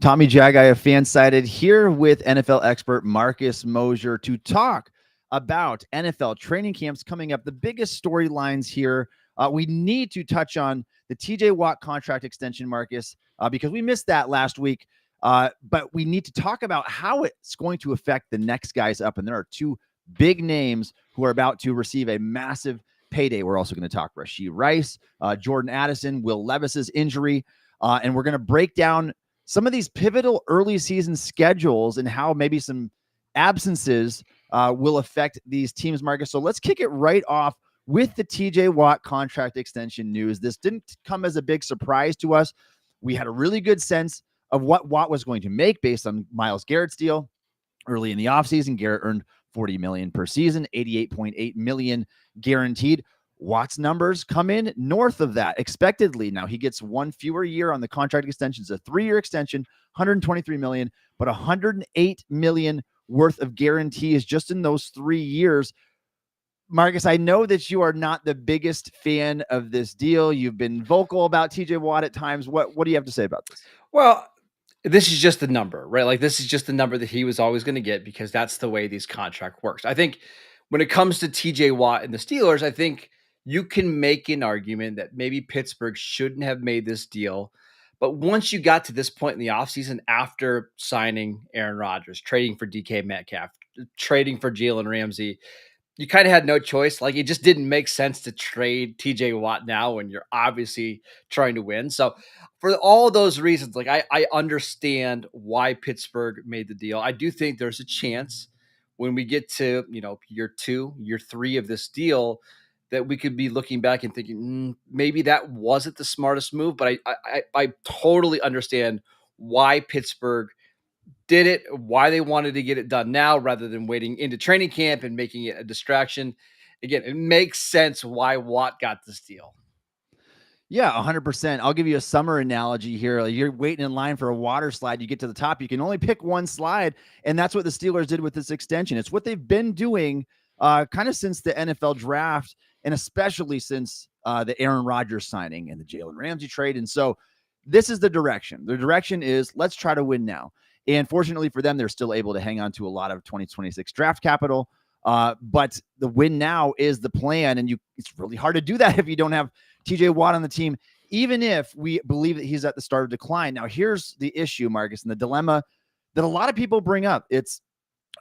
Tommy Jaggi of Fansided here with NFL expert Marcus Mosher to talk about NFL training camps coming up. The biggest storylines here. We need to touch on the TJ Watt contract extension, Marcus, because we missed that last week. But we need to talk about how it's going to affect the next guys up. And there are two big names who are about to receive a massive payday. We're also going to talk Rashee Rice, Jordan Addison, Will Levis's injury. And we're going to break down some of these pivotal early season schedules and how maybe some absences will affect these teams, Marcus. So let's kick it right off with the TJ Watt contract extension news. This didn't come as a big surprise to us. We had a really good sense of what Watt was going to make based on Myles Garrett's deal. Early in the offseason, Garrett earned $40 million per season, $88.8 million guaranteed. Watt's numbers come in north of that expectedly. Now he gets one fewer year on the contract extension. It's a 3-year extension, $123 million, but $108 million worth of guarantees just in those 3 years. Marcus, I know that you are not the biggest fan of this deal. You've been vocal about TJ Watt at times. What do you have to say about this? Well, this is just the number, right? Like this is just the number that he was always going to get because that's the way these contract works. I think when it comes to TJ Watt and the Steelers, I think you can make an argument that maybe Pittsburgh shouldn't have made this deal. But once you got to this point in the offseason, after signing Aaron Rodgers, trading for DK Metcalf, trading for Jalen Ramsey, you kind of had no choice. Like it just didn't make sense to trade TJ Watt now when you're obviously trying to win. So for all those reasons, like I understand why Pittsburgh made the deal. I do think there's a chance when we get to, year 2, year 3 of this deal that we could be looking back and thinking maybe that wasn't the smartest move, but I totally understand why Pittsburgh did it, why they wanted to get it done now rather than waiting into training camp and making it a distraction. Again, it makes sense why Watt got this deal. Yeah, 100%. I'll give you a summer analogy here. Like you're waiting in line for a water slide. You get to the top. You can only pick one slide, and that's what the Steelers did with this extension. It's what they've been doing kind of since the NFL draft, and especially since the Aaron Rodgers signing and the Jalen Ramsey trade. And so this is the direction. The direction is let's try to win now. And fortunately for them, they're still able to hang on to a lot of 2026 draft capital. But the win now is the plan, and it's really hard to do that if you don't have TJ Watt on the team, even if we believe that he's at the start of decline. Now, here's the issue, Marcus, and the dilemma that a lot of people bring up. It's,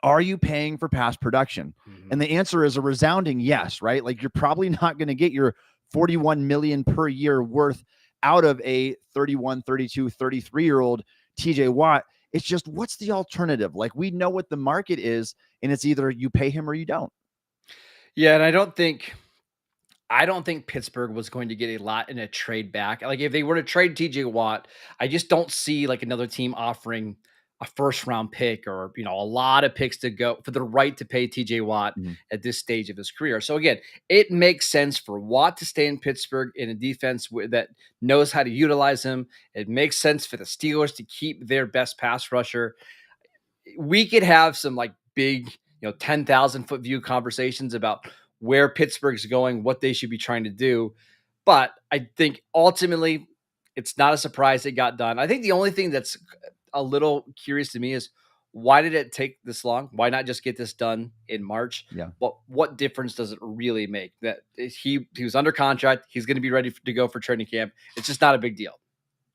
are you paying for past production? Mm-hmm. And the answer is a resounding yes, right? Like you're probably not going to get your $41 million per year worth out of a 31, 32, 33-year-old TJ Watt. It's just, what's the alternative? Like we know what the market is, and it's either you pay him or you don't. Yeah, and I don't think Pittsburgh was going to get a lot in a trade back. Like if they were to trade TJ Watt, I just don't see like another team offering a first round pick or, a lot of picks to go for the right to pay TJ Watt at this stage of his career. So again, it makes sense for Watt to stay in Pittsburgh in a defense that knows how to utilize him. It makes sense for the Steelers to keep their best pass rusher. We could have some like big, 10,000 foot view conversations about where Pittsburgh's going, what they should be trying to do. But I think ultimately it's not a surprise it got done. I think the only thing that's a little curious to me is why did it take this long? Why not just get this done in March? Yeah. But what difference does it really make? That he was under contract. He's going to be ready to go for training camp. It's just not a big deal.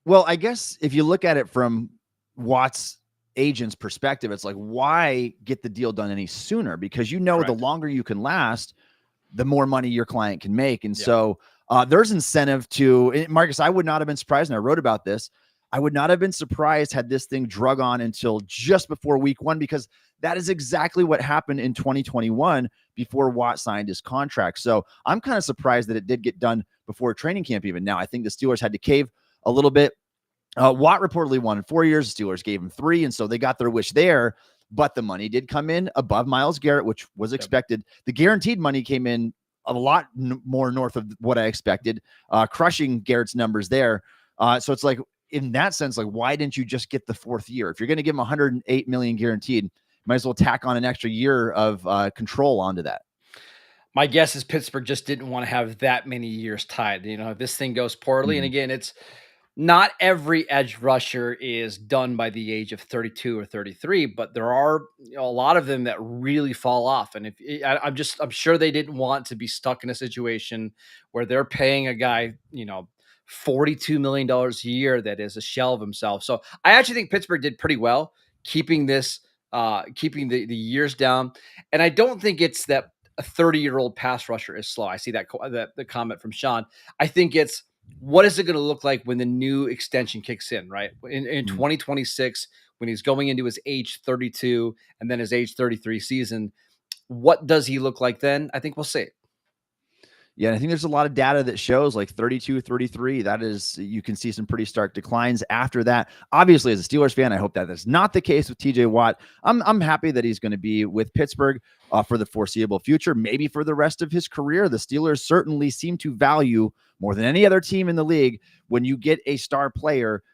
Well, I guess if you look at it from Watt's agent's perspective, it's like, why get the deal done any sooner? Because the longer you can last, the more money your client can make. And so there's incentive to, Marcus, I would not have been surprised, and I wrote about this, I would not have been surprised had this thing drug on until just before week 1, because that is exactly what happened in 2021 before Watt signed his contract. So I'm kind of surprised that it did get done before training camp even. Now, I think the Steelers had to cave a little bit. Watt reportedly wanted 4 years. The Steelers gave him 3, and so they got their wish there. But the money did come in above Myles Garrett, which was expected. The guaranteed money came in a lot more north of what I expected, crushing Garrett's numbers there. So it's like, in that sense, like, why didn't you just get the 4th year? If you're going to give him $108 million guaranteed, might as well tack on an extra year of control onto that. My guess is Pittsburgh just didn't want to have that many years tied. If this thing goes poorly, and again, it's not every edge rusher is done by the age of 32 or 33, but there are a lot of them that really fall off. And I'm sure they didn't want to be stuck in a situation where they're paying a guy, $42 million a year that is a shell of himself. So I actually think Pittsburgh did pretty well keeping keeping the years down. And I don't think it's that a 30-year-old pass rusher is slow. I see the comment from Sean. I think it's, what is it going to look like when the new extension kicks in, right? In 2026, when he's going into his age 32 and then his age 33 season, what does he look like then? I think we'll see. Yeah, and I think there's a lot of data that shows like 32, 33. That is, you can see some pretty stark declines after that. Obviously, as a Steelers fan, I hope that is not the case with TJ Watt. I'm happy that he's going to be with Pittsburgh for the foreseeable future, maybe for the rest of his career. The Steelers certainly seem to value more than any other team in the league when you get a star player,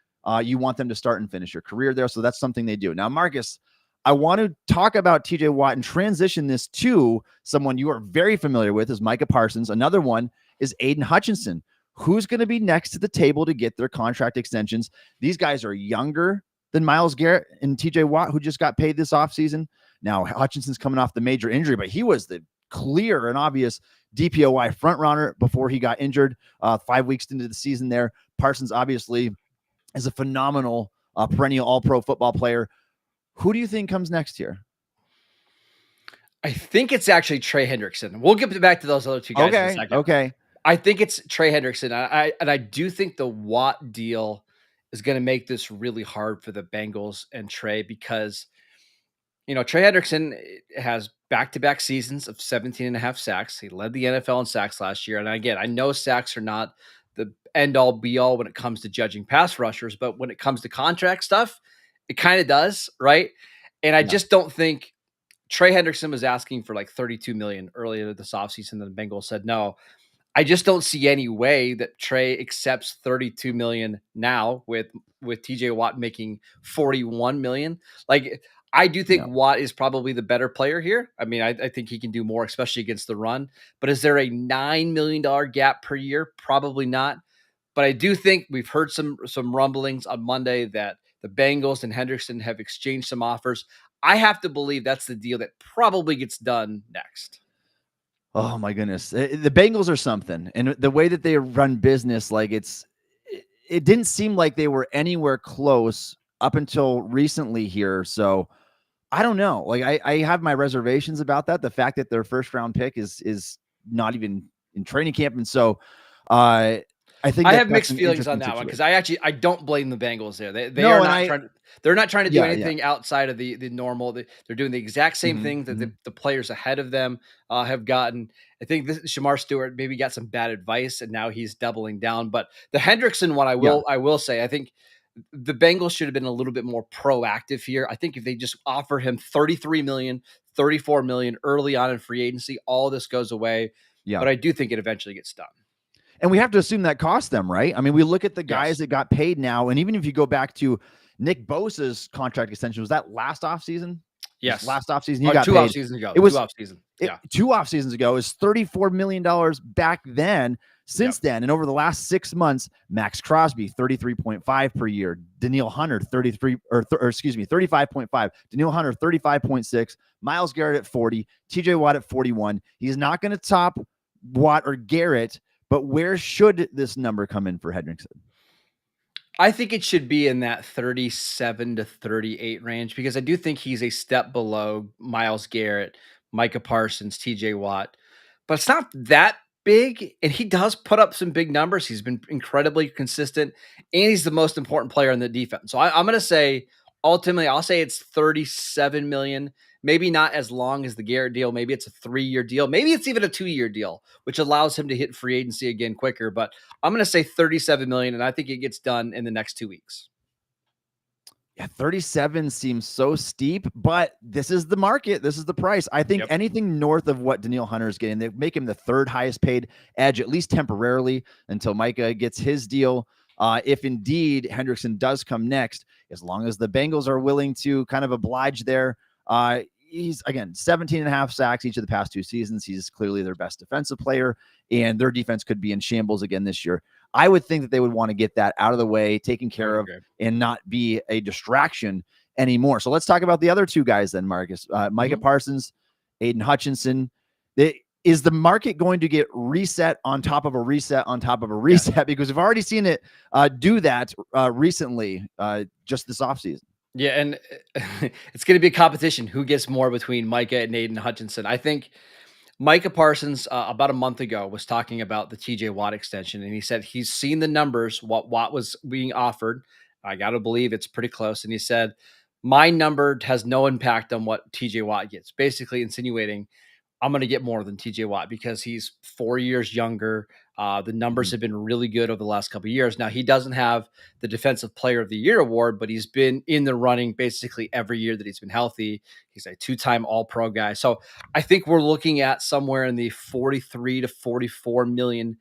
you want them to start and finish your career there. So that's something they do. Now, Marcus, I want to talk about TJ Watt and transition this to someone you are very familiar with, is Micah Parsons. Another one is Aiden Hutchinson. Who's going to be next to the table to get their contract extensions? These guys are younger than Myles Garrett and TJ Watt, who just got paid this offseason. Now, Hutchinson's coming off the major injury, but he was the clear and obvious DPOY front runner before he got injured 5 weeks into the season there. Parsons obviously is a phenomenal perennial all-pro football player. Who do you think comes next here? I think it's actually Trey Hendrickson. We'll get back to those other two guys in a second. Okay. I think it's Trey Hendrickson. I do think the Watt deal is going to make this really hard for the Bengals and Trey, because, Trey Hendrickson has back-to-back seasons of 17 and a half sacks. He led the NFL in sacks last year. And again, I know sacks are not the end-all be-all when it comes to judging pass rushers, but when it comes to contract stuff, it kind of does, right? And I just don't think Trey Hendrickson was asking for like $32 million earlier this offseason. The Bengals said no. I just don't see any way that Trey accepts $32 million now with TJ Watt making $41 million. Like, I do think Watt is probably the better player here. I mean, I think he can do more, especially against the run. But is there a $9 million gap per year? Probably not. But I do think we've heard some rumblings on Monday that the Bengals and Hendrickson have exchanged some offers. I have to believe that's the deal that probably gets done next. Oh my goodness. The Bengals are something. And the way that they run business, like it didn't seem like they were anywhere close up until recently here. So I don't know. Like I have my reservations about that. The fact that their first round pick is not even in training camp. And so I think I have mixed feelings on that one, because I don't blame the Bengals there. They're not trying to do anything outside of the normal. They're doing the exact same thing that the players ahead of them have gotten. I think Shamar Stewart maybe got some bad advice, and now he's doubling down. But the Hendrickson one, I will say, I think the Bengals should have been a little bit more proactive here. I think if they just offer him $33 million, $34 million early on in free agency, all this goes away. Yeah. But I do think it eventually gets done. And we have to assume that cost them, right? I mean, we look at the guys that got paid now, and even if you go back to Nick Bosa's contract extension, was that last offseason? Yes. Last offseason, he got two paid. Off seasons ago. It was 2 off season. Yeah. 2 off seasons ago is $34 million back then. Since then, and over the last 6 months, Max Crosby, 33.5 per year. Danielle Hunter, 35.5. Danielle Hunter, 35.6. Myles Garrett at 40. TJ Watt at 41. He's not going to top Watt or Garrett, but where should this number come in for Hendrickson? I think it should be in that 37 to 38 range, because I do think he's a step below Myles Garrett, Micah Parsons, TJ Watt, but it's not that big. And he does put up some big numbers. He's been incredibly consistent, and he's the most important player in the defense. So I'm going to say, ultimately, I'll say it's $37 million. Maybe not as long as the Garrett deal. Maybe it's a 3-year deal. Maybe it's even a 2-year deal, which allows him to hit free agency again quicker. But I'm going to say $37 million, and I think it gets done in the next 2 weeks. Yeah, 37 seems so steep, but this is the market. This is the price. I think anything north of what Danielle Hunter is getting, they make him the 3rd highest paid edge, at least temporarily, until Micah gets his deal. If indeed Hendrickson does come next, as long as the Bengals are willing to kind of oblige there. He's, again, 17 and a half sacks each of the past 2 seasons. He's clearly their best defensive player, and their defense could be in shambles again this year. I would think that they would want to get that out of the way, taken I would care of, agree. and not be a distraction anymore. So let's talk about the other two guys then, Marcus. Micah Parsons, Aiden Hutchinson. Is the market going to get reset on top of a reset on top of a reset? Yes. Because we've already seen it do that recently, just this offseason. Yeah, and it's going to be a competition. Who gets more between Micah and Aiden Hutchinson? I think Micah Parsons, about a month ago, was talking about the TJ Watt extension, and he said he's seen the numbers, what Watt was being offered. I got to believe it's pretty close. And he said, my number has no impact on what TJ Watt gets, basically insinuating I'm going to get more than TJ Watt because he's 4 years younger. The numbers have been really good over the last couple of years. Now, he doesn't have the Defensive Player of the Year award, but he's been in the running basically every year that he's been healthy. He's a 2-time All-Pro guy. So I think we're looking at somewhere in the 43 to 44 million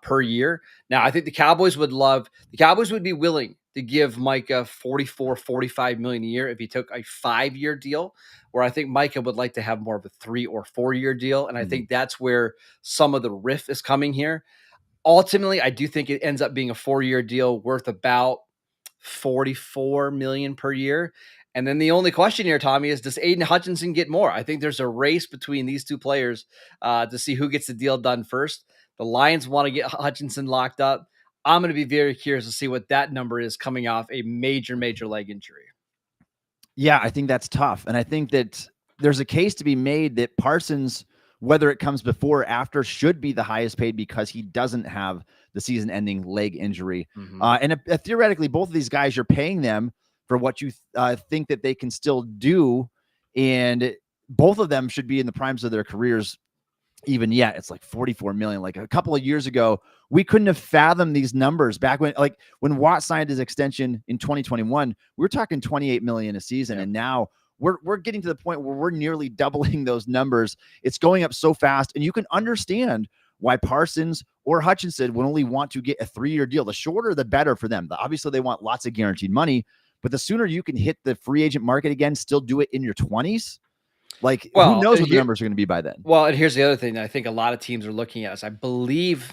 per year. Now, I think the Cowboys would be willing to give Micah 44, 45 million a year if he took a 5-year deal, where I think Micah would like to have more of a 3 or 4-year deal. And I think that's where some of the riff is coming here. Ultimately, I do think it ends up being a 4-year deal worth about 44 million per year. And then the only question here, Tommy, is does Aiden Hutchinson get more? I think there's a race between these two players to see who gets the deal done first. The Lions want to get Hutchinson locked up. I'm going to be very curious to see what that number is coming off a major, major leg injury. Yeah, I think that's tough. And I think that there's a case to be made that Parsons, whether it comes before or after, should be the highest paid because he doesn't have the season-ending leg injury. And theoretically, both of these guys, you're paying them for what you think that they can still do. And both of them should be in the primes of their careers. Even yet, it's like 44 million. Like a couple of years ago, we couldn't have fathomed these numbers back when Watt signed his extension in 2021. We were talking 28 million a season, and now we're getting to the point where we're nearly doubling those numbers. It's going up so fast, and you can understand why Parsons or Hutchinson would only want to get a 3-year deal. The shorter, the better for them. Obviously, they want lots of guaranteed money, but the sooner you can hit the free agent market again, still do it in your 20s. Like, who knows what the numbers are going to be by then? Well, and here's the other thing that I think a lot of teams are looking at. Is I believe,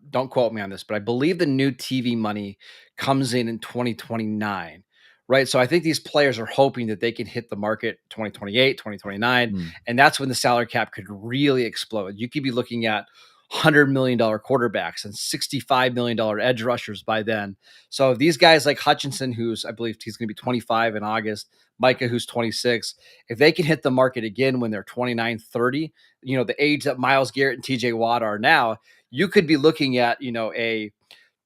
don't quote me on this, but I believe the new TV money comes in 2029, right? So I think these players are hoping that they can hit the market 2028, 2029, and that's when the salary cap could really explode. You could be looking at $100 million quarterbacks and $65 million edge rushers by then. So these guys like Hutchinson, I believe he's going to be 25 in August, Micah, who's 26, if they can hit the market again when they're 29, 30, the age that Myles Garrett and TJ Watt are now, you could be looking at, a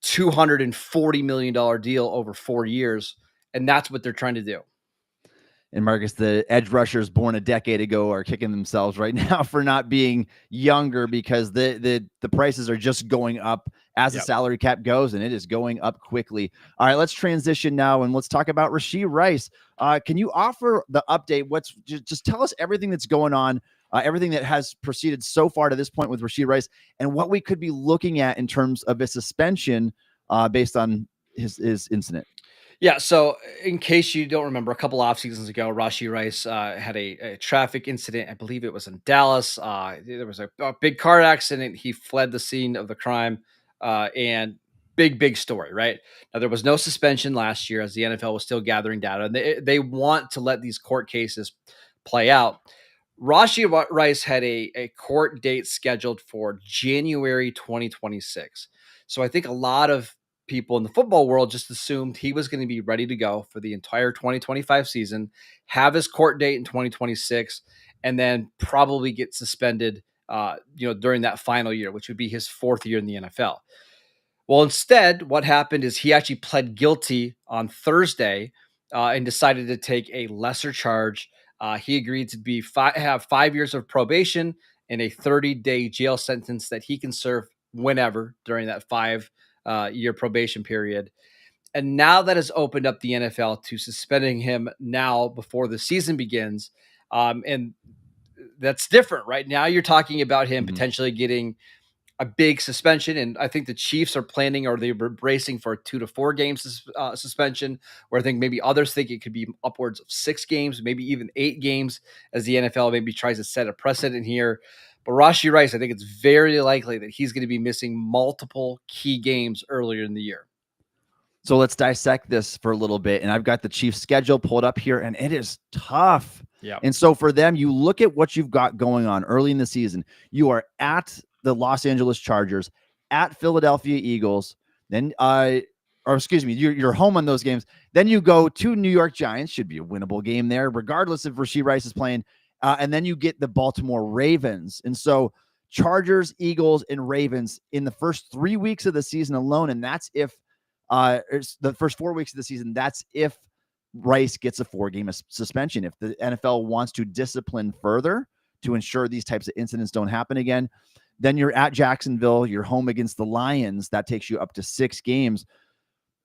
$240 million deal over 4 years. And that's what they're trying to do. And Marcus, the edge rushers born a decade ago are kicking themselves right now for not being younger because the prices are just going up as the salary cap goes, and it is going up quickly. All right, let's transition now and let's talk about Rashee Rice. Can you offer the update? Just tell us everything that's going on, everything that has proceeded so far to this point with Rashee Rice, and what we could be looking at in terms of a suspension based on his incident. Yeah, so in case you don't remember, a couple off seasons ago, Rashee Rice had a traffic incident. I believe it was in Dallas. There was a big car accident. He fled the scene of the crime, and big story, right? Now, there was no suspension last year as the NFL was still gathering data, and they want to let these court cases play out. Rashee Rice had a court date scheduled for January 2026. So I think a lot of people in the football world just assumed he was going to be ready to go for the entire 2025 season, have his court date in 2026, and then probably get suspended, during that final year, which would be his 4th year in the NFL. Well, instead, what happened is he actually pled guilty on Thursday and decided to take a lesser charge. He agreed to have 5 years of probation and a 30-day jail sentence that he can serve whenever during that 5-year probation period. And now that has opened up the NFL to suspending him now before the season begins. And that's different, right? Now you're talking about him potentially getting a big suspension, and I think the Chiefs are planning, or they're bracing for a 2 to 4 game suspension, where I think maybe others think it could be upwards of 6 games, maybe even 8 games, as the NFL maybe tries to set a precedent here. But Rashee Rice, I think it's very likely that he's going to be missing multiple key games earlier in the year. So let's dissect this for a little bit. And I've got the Chiefs schedule pulled up here, and it is tough. Yeah. And so for them, you look at what you've got going on early in the season. You are at the Los Angeles Chargers, at Philadelphia Eagles, then or excuse me, you're home on those games. Then you go to New York Giants, should be a winnable game there, regardless if Rashee Rice is playing. And then you get the Baltimore Ravens. And so Chargers, Eagles, and Ravens in the first 3 weeks of the season alone. And that's if it's the first 4 weeks of the season. That's if Rice gets a 4-game suspension. If the NFL wants to discipline further to ensure these types of incidents don't happen again, then you're at Jacksonville, you're home against the Lions. That takes you up to 6 games.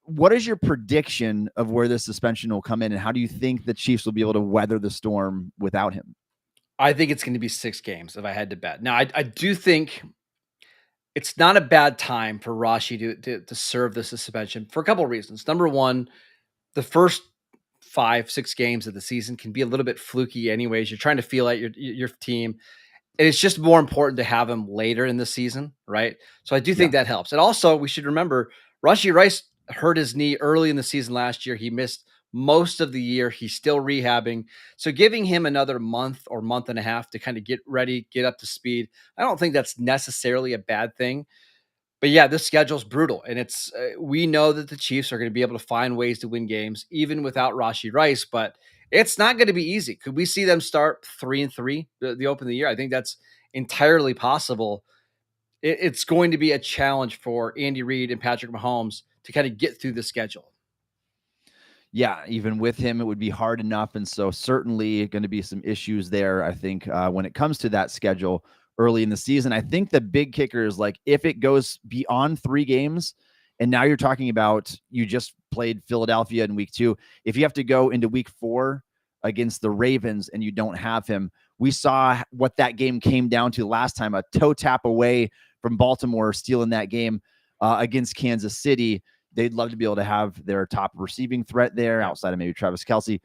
What is your prediction of where this suspension will come in, and how do you think the Chiefs will be able to weather the storm without him? I think it's going to be 6 games if I had to bet. Now, I do think it's not a bad time for Rashee to serve the suspension for a couple of reasons. Number one, the first 5-6 games of the season can be a little bit fluky anyways. You're trying to feel out your team. And it's just more important to have him later in the season, right? So I do think that helps. And also, we should remember, Rashee Rice hurt his knee early in the season last year. He missed most of the year. He's still rehabbing. So giving him another month or month and a half to kind of get ready, get up to speed, I don't think that's necessarily a bad thing. But yeah, this schedule's brutal, and it's we know that the Chiefs are going to be able to find ways to win games even without Rashee Rice, but it's not going to be easy. Could we see them start 3-3 the open of the year? I think that's entirely possible. It's going to be a challenge for Andy Reid and Patrick Mahomes to kind of get through the schedule. Yeah, even with him, it would be hard enough. And so certainly going to be some issues there, I think, when it comes to that schedule early in the season. I think the big kicker is like if it goes beyond 3 games, and now you're talking about you just played Philadelphia in week 2. If you have to go into week 4 against the Ravens and you don't have him, we saw what that game came down to last time, a toe tap away from Baltimore stealing that game against Kansas City. They'd love to be able to have their top receiving threat there outside of maybe Travis Kelce.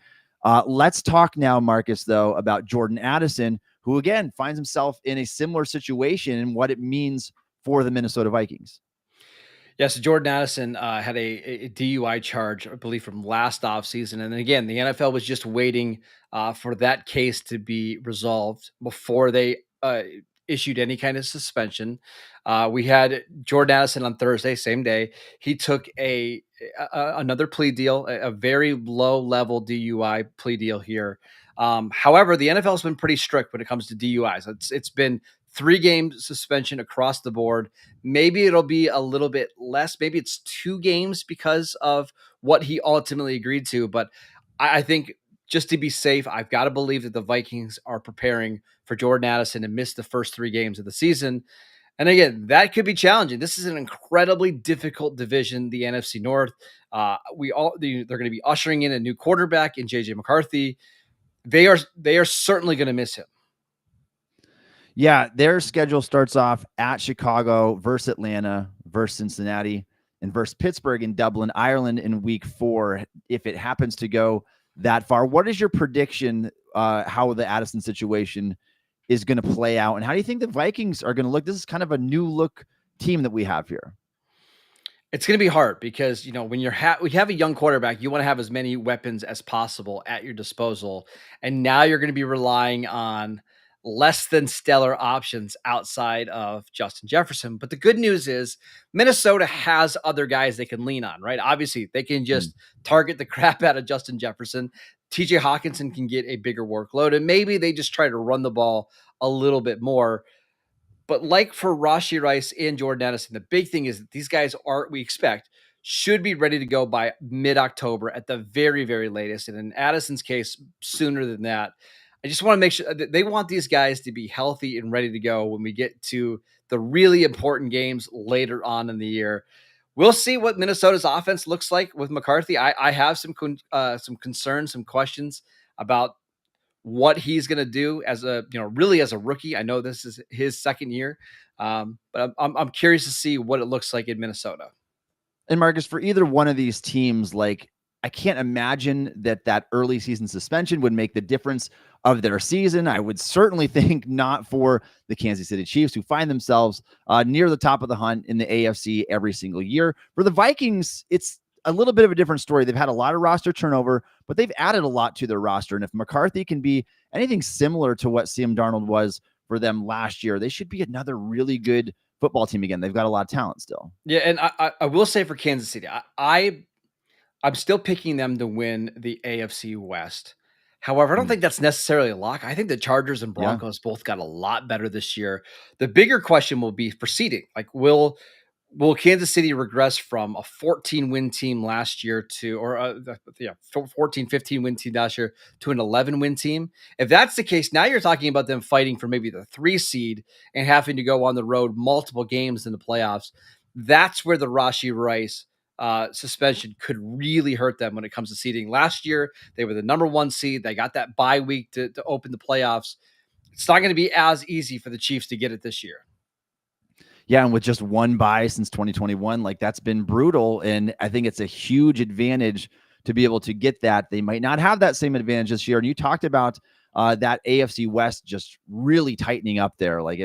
Let's talk now, Marcus, though, about Jordan Addison, who, again, finds himself in a similar situation and what it means for the Minnesota Vikings. Yeah, so Jordan Addison had a DUI charge, I believe, from last offseason. And then again, the NFL was just waiting for that case to be resolved before they issued any kind of suspension. We had Jordan Addison on Thursday, same day. He took another plea deal, a very low-level DUI plea deal here. However, the NFL has been pretty strict when it comes to DUIs. It's been 3-game suspension across the board. Maybe it'll be a little bit less. Maybe it's 2 games because of what he ultimately agreed to. But I think just to be safe, I've got to believe that the Vikings are preparing for Jordan Addison to miss the first 3 games of the season. And again, that could be challenging. This is an incredibly difficult division, the NFC North. They're going to be ushering in a new quarterback in JJ McCarthy. They are certainly going to miss him. Yeah, their schedule starts off at Chicago versus Atlanta versus Cincinnati and versus Pittsburgh and Dublin, Ireland in week 4, if it happens to go that far. What is your prediction how the Addison situation is going to play out, and how do you think the Vikings are going to look? This is kind of a new look team that we have here. It's going to be hard because, when we have a young quarterback, you want to have as many weapons as possible at your disposal. And now you're going to be relying on less than stellar options outside of Justin Jefferson. But the good news is Minnesota has other guys they can lean on, right? Obviously, they can just target the crap out of Justin Jefferson. TJ Hawkinson can get a bigger workload, and maybe they just try to run the ball a little bit more. But like for Rashee Rice and Jordan Addison, the big thing is that these guys we expect, should be ready to go by mid-October at the very, very latest. And in Addison's case, sooner than that. I just want to make sure that they want these guys to be healthy and ready to go when we get to the really important games later on in the year. We'll see what Minnesota's offense looks like with McCarthy. I have some concerns, some questions about what he's going to do as really as a rookie. I know this is his second year, but I'm curious to see what it looks like in Minnesota. And Marcus, for either one of these teams, like I can't imagine that early season suspension would make the difference of their season. I would certainly think not for the Kansas City Chiefs, who find themselves near the top of the hunt in the AFC every single year. For the Vikings, it's a little bit of a different story. They've had a lot of roster turnover, but they've added a lot to their roster. And if McCarthy can be anything similar to what Sam Darnold was for them last year, they should be another really good football team again. They've got a lot of talent still. Yeah, and I will say for Kansas City, I'm still picking them to win the AFC West. However, I don't think that's necessarily a lock. I think the Chargers and Broncos both got a lot better this year. The bigger question will be for seeding. Like, will Kansas City regress from a 14-win team last year to, or 14, 15-win team last year to an 11-win team? If that's the case, now you're talking about them fighting for maybe the 3 seed and having to go on the road multiple games in the playoffs. That's where the Rashee Rice suspension could really hurt them when it comes to seeding. Last year, they were the number 1 seed. They got that bye week to open the playoffs. It's not going to be as easy for the Chiefs to get it this year. Yeah, and with just one bye since 2021, like that's been brutal. And I think it's a huge advantage to be able to get that. They might not have that same advantage this year. And you talked about that AFC West just really tightening up there. Like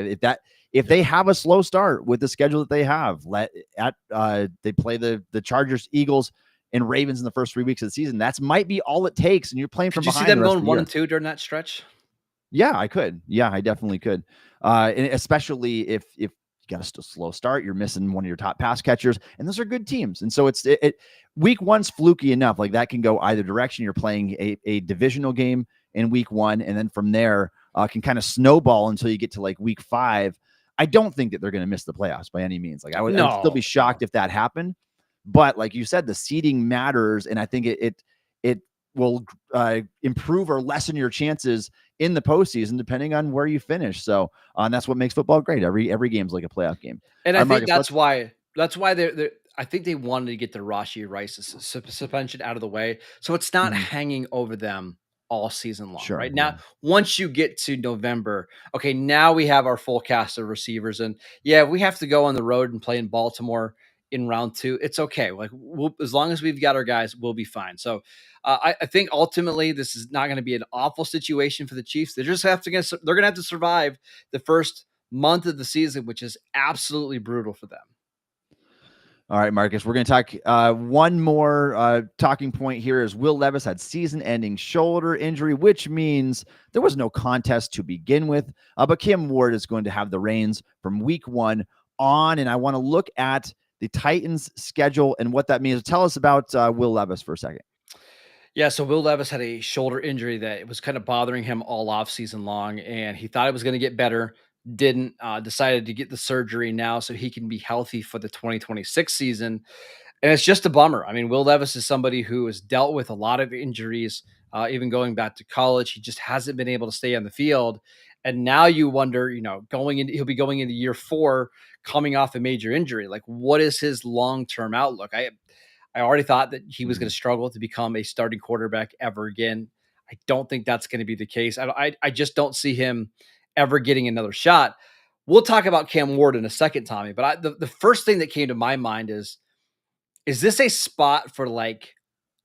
if they have a slow start with the schedule that they have, they play the Chargers, Eagles, and Ravens in the first 3 weeks of the season. That's might be all it takes. And you're playing from behind. Could you see them going 1-2 during that stretch? Yeah, I could. Yeah, I definitely could. And especially if you got a slow start, you're missing one of your top pass catchers, and those are good teams. And so week 1's fluky enough. Like that can go either direction. You're playing a divisional game in week 1, and then from there can kind of snowball until you get to like week 5. I don't think that they're going to miss the playoffs by any means. Like I'd still be shocked if that happened. But like you said, the seeding matters, and I think it will improve or lessen your chances in the postseason, depending on where you finish. So, and that's what makes football great. Every game's like a playoff game. And I think that's why they're I think they wanted to get the Rashee Rice suspension out of the way, so it's not hanging over them all season long. Sure, right now, once you get to November, okay, now we have our full cast of receivers, and yeah, we have to go on the road and play in Baltimore in round 2. It's okay. Like as long as we've got our guys, we'll be fine. So I think ultimately this is not going to be an awful situation for the Chiefs. They're going to have to survive the first month of the season, which is absolutely brutal for them. All right, Marcus, we're going to talk one more talking point here is Will Levis had season-ending shoulder injury, which means there was no contest to begin with, but Cam Ward is going to have the reins from week 1 on, and I want to look at the Titans' schedule and what that means. Tell us about Will Levis for a second. Yeah, so Will Levis had a shoulder injury that was kind of bothering him all off season long, and he thought it was going to get better. Didn't, decided to get the surgery now so he can be healthy for the 2026 season. And it's just a bummer. I mean, Will Levis is somebody who has dealt with a lot of injuries, even going back to college. He just hasn't been able to stay on the field. And now you wonder, he'll be going into year 4, coming off a major injury. Like, what is his long-term outlook? I already thought that he was going to struggle to become a starting quarterback ever again. I don't think that's going to be the case. I just don't see him ever getting another shot. We'll talk about Cam Ward in a second, Tommy. But the first thing that came to my mind is this a spot for like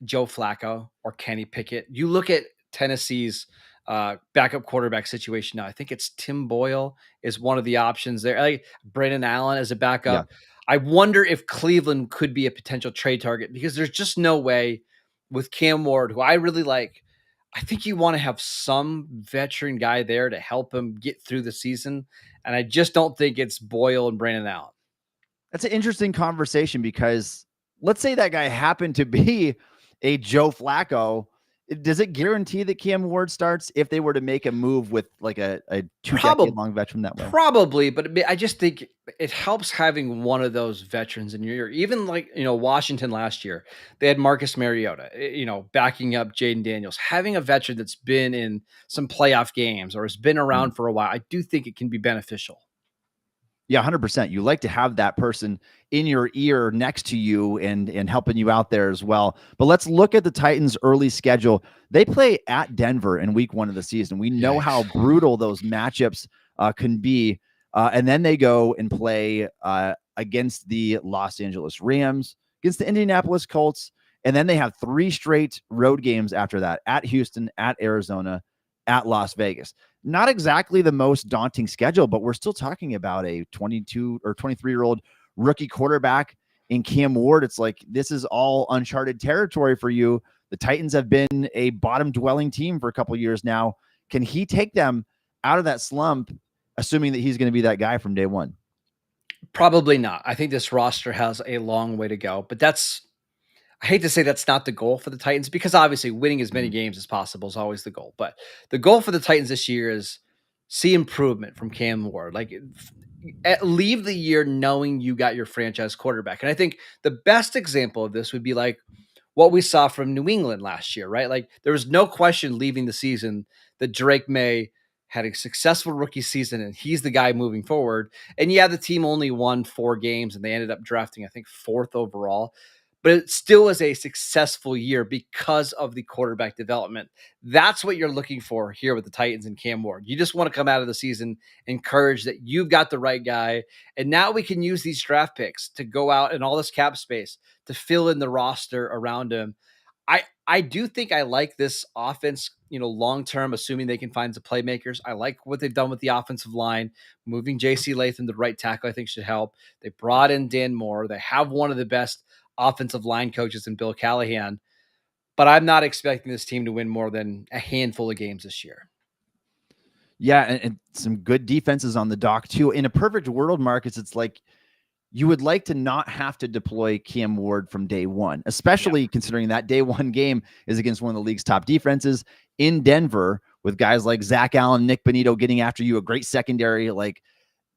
Joe Flacco or Kenny Pickett? You look at Tennessee's backup quarterback situation now. I think it's Tim Boyle is one of the options there. Like Brandon Allen as a backup. Yeah. I wonder if Cleveland could be a potential trade target because there's just no way with Cam Ward, who I really like. I think you want to have some veteran guy there to help him get through the season. And I just don't think it's Boyle and Brandon Allen. That's an interesting conversation because let's say that guy happened to be a Joe Flacco. Does it guarantee that Cam Ward starts if they were to make a move with like a 2-decade-long veteran that way? Probably, but I just think it helps having one of those veterans in your ear. Even like, Washington last year, they had Marcus Mariota, backing up Jaden Daniels. Having a veteran that's been in some playoff games or has been around for a while, I do think it can be beneficial. Yeah, 100%. You like to have that person in your ear next to you and helping you out there as well. But let's look at the Titans' early schedule. They play at Denver in week 1 of the season. We know how brutal those matchups can be. And then they go and play against the Los Angeles Rams, against the Indianapolis Colts, And then they have 3 straight road games after that, at Houston, at Arizona, at Las Vegas. Not exactly the most daunting schedule, but we're still talking about a 22 or 23-year-old rookie quarterback in Cam Ward. It's like, this is all uncharted territory for you. The Titans have been a bottom dwelling team for a couple of years now. Can he take them out of that slump, assuming that he's going to be that guy from day one? Probably not. I think this roster has a long way to go, but I hate to say that's not the goal for the Titans, because obviously winning as many games as possible is always the goal. But the goal for the Titans this year is see improvement from Cam Ward. Like, leave the year knowing you got your franchise quarterback. And I think the best example of this would be like what we saw from New England last year, right? Like, there was no question leaving the season that Drake May had a successful rookie season and he's the guy moving forward. And yeah, the team only won 4 games and they ended up drafting, I think, 4th overall. But it still was a successful year because of the quarterback development. That's what you're looking for here with the Titans and Cam Ward. You just want to come out of the season encouraged that you've got the right guy. And now we can use these draft picks to go out and all this cap space to fill in the roster around him. I do think I like this offense, long term, assuming they can find the playmakers. I like what they've done with the offensive line. Moving J.C. Latham to right tackle, I think, should help. They brought in Dan Moore. They have one of the best offensive line coaches in Bill Callahan. But I'm not expecting this team to win more than a handful of games this year. Yeah, and some good defenses on the dock too. In a perfect world, Marcus, it's like you would like to not have to deploy Cam Ward from day one, especially considering that day one game is against one of the league's top defenses in Denver, with guys like Zach Allen, Nick Bonito getting after you, a great secondary. Like,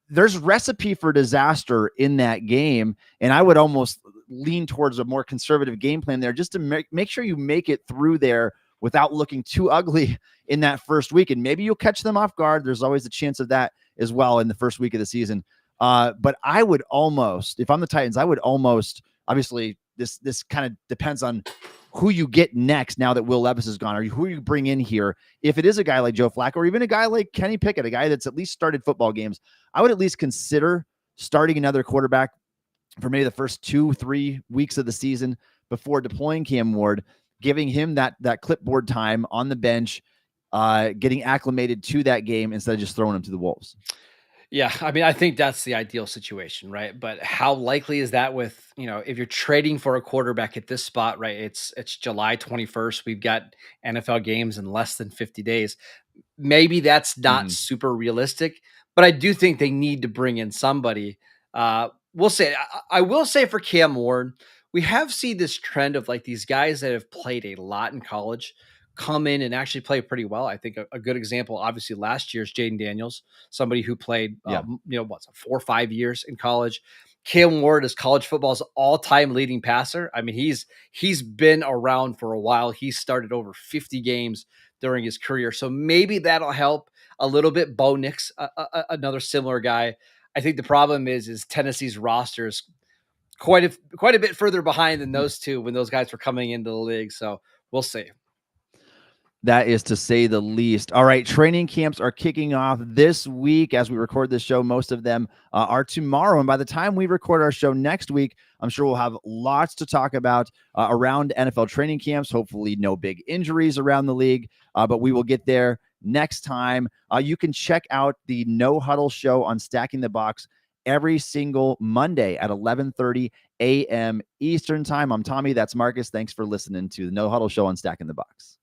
there's recipe for disaster in that game. And I would almost lean towards a more conservative game plan there, just to make sure you make it through there without looking too ugly in that first week. And maybe you'll catch them off guard. There's always a chance of that as well in the first week of the season. But I would almost, if I'm the Titans, I would almost, obviously this kind of depends on who you get next now that Will Levis is gone, or who you bring in here. If it is a guy like Joe Flacco, or even a guy like Kenny Pickett, a guy that's at least started football games, I would at least consider starting another quarterback for maybe the first 2-3 weeks of the season before deploying Cam Ward, giving him that clipboard time on the bench, getting acclimated to that game instead of just throwing him to the wolves. Yeah, I mean, I think that's the ideal situation, right? But how likely is that with, if you're trading for a quarterback at this spot, right? It's July 21st. We've got NFL games in less than 50 days. Maybe that's not super realistic, but I do think they need to bring in somebody. We'll say, I will say for Cam Ward, we have seen this trend of like these guys that have played a lot in college come in and actually play pretty well. I think a good example, obviously last year's Jaden Daniels, somebody who played, 4 or 5 years in college. Cam Ward is college football's all-time leading passer. I mean, he's been around for a while. He started over 50 games during his career. So maybe that'll help a little bit. Bo Nix, another similar guy. I think the problem is Tennessee's roster is quite a bit further behind than those two when those guys were coming into the league. So we'll see. That is to say the least. All right, training camps are kicking off this week as we record this show. Most of them are tomorrow. And by the time we record our show next week, I'm sure we'll have lots to talk about around NFL training camps. Hopefully no big injuries around the league, but we will get there next time. You can check out the No Huddle Show on Stacking the Box every single Monday at 11:30 a.m. Eastern time. I'm Tommy. That's Marcus. Thanks for listening to the No Huddle Show on Stacking the Box.